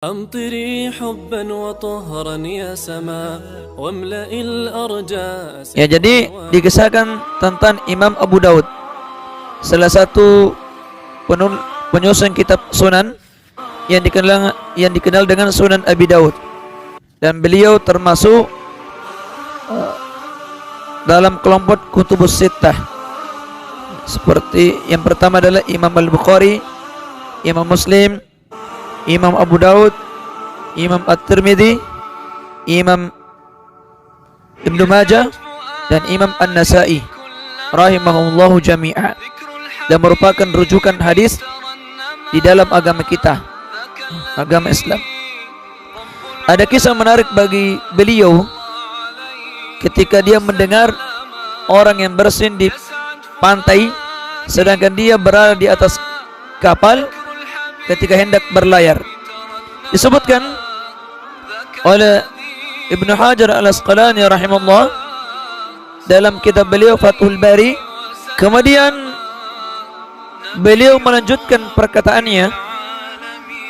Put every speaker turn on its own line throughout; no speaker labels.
أمطري حبا وطهرا يا سماء واملئ الأرجاء.
Ya, jadi dikisahkan tentang Imam Abu Daud, salah satu penyusun kitab Sunan yang dikenal dengan Sunan Abi Daud, dan beliau termasuk dalam kelompok Kutubus Sittah. Seperti yang pertama adalah Imam Al-Bukhari, Imam Muslim, Imam Abu Daud, Imam At-Tirmidzi, Imam Ibnu Majah, dan Imam An-Nasa'i rahimahumullahu jami'a, dan merupakan rujukan hadis di dalam agama kita, agama Islam. Ada kisah menarik bagi beliau ketika dia mendengar orang yang bersin di pantai sedangkan dia berada di atas kapal ketika hendak berlayar. Disebutkan oleh Ibnu Hajar Al-Asqalani rahimahullah dalam kitab beliau Fathul Bari. Kemudian beliau melanjutkan perkataannya,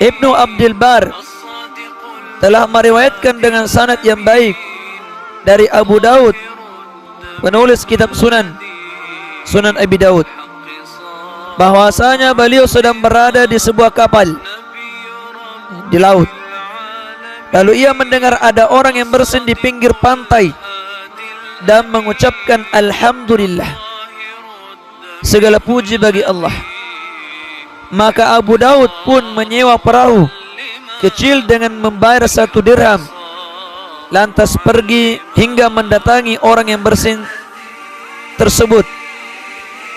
Ibnu Abdul Bar telah meriwayatkan dengan sanad yang baik dari Abu Daud, penulis kitab Sunan Abi Daud, bahwasanya beliau sedang berada di sebuah kapal di laut. Lalu ia mendengar ada orang yang bersin di pinggir pantai dan mengucapkan Alhamdulillah, segala puji bagi Allah. Maka Abu Daud pun menyewa perahu kecil dengan membayar 1 dirham, lantas pergi hingga mendatangi orang yang bersin tersebut.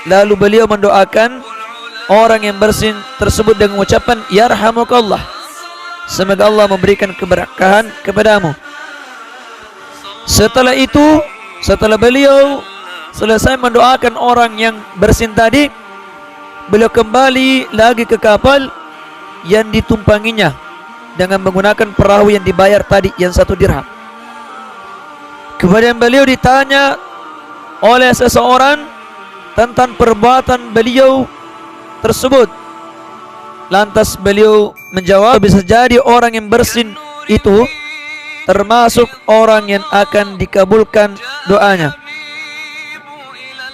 Lalu beliau mendoakan orang yang bersin tersebut dengan ucapan Yarhamukallah, semoga Allah memberikan keberkahan kepadamu. Setelah itu, setelah beliau selesai mendoakan orang yang bersin tadi, beliau kembali lagi ke kapal yang ditumpanginya dengan menggunakan perahu yang dibayar tadi yang 1 dirham. Kemudian beliau ditanya oleh seseorang tentang perbuatan beliau tersebut. Lantas beliau menjawab, bisa jadi orang yang bersin itu termasuk orang yang akan dikabulkan doanya,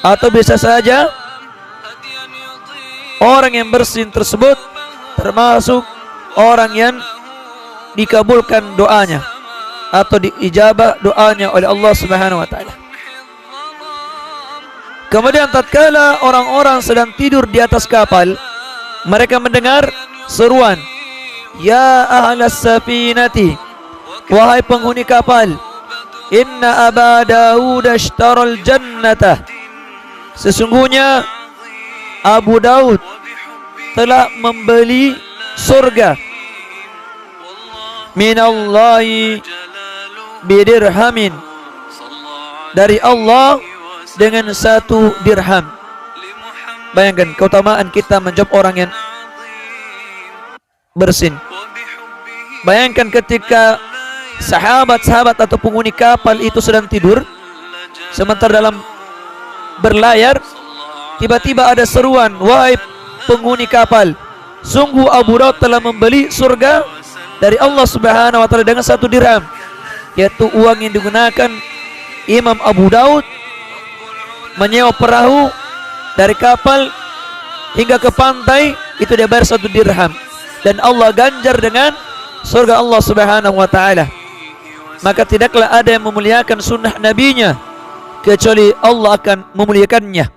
atau bisa saja orang yang bersin tersebut termasuk orang yang dikabulkan doanya atau diijabah doanya oleh Allah Subhanahu wa taala. Kemudian tatkala orang-orang sedang tidur di atas kapal, mereka mendengar seruan, Ya ahlas safinati, wahai penghuni kapal, Inna Aba Daud ashtaral jannata, sesungguhnya Abu Daud telah membeli surga, minallahi bidirhamin, dari Allah dengan 1 dirham. Bayangkan keutamaan kita menjawab orang yang bersin. Bayangkan ketika sahabat-sahabat atau penghuni kapal itu sedang tidur, sementara dalam berlayar tiba-tiba ada seruan, wahai penghuni kapal, sungguh Abu Daud telah membeli surga dari Allah Subhanahu wa taala dengan 1 dirham, yaitu uang yang digunakan Imam Abu Daud menyewa perahu dari kapal hingga ke pantai, itu dia bayar 1 dirham, dan Allah ganjar dengan surga Allah Subhanahu wa taala. Maka tidaklah ada yang memuliakan sunnah nabinya kecuali Allah akan memuliakannya.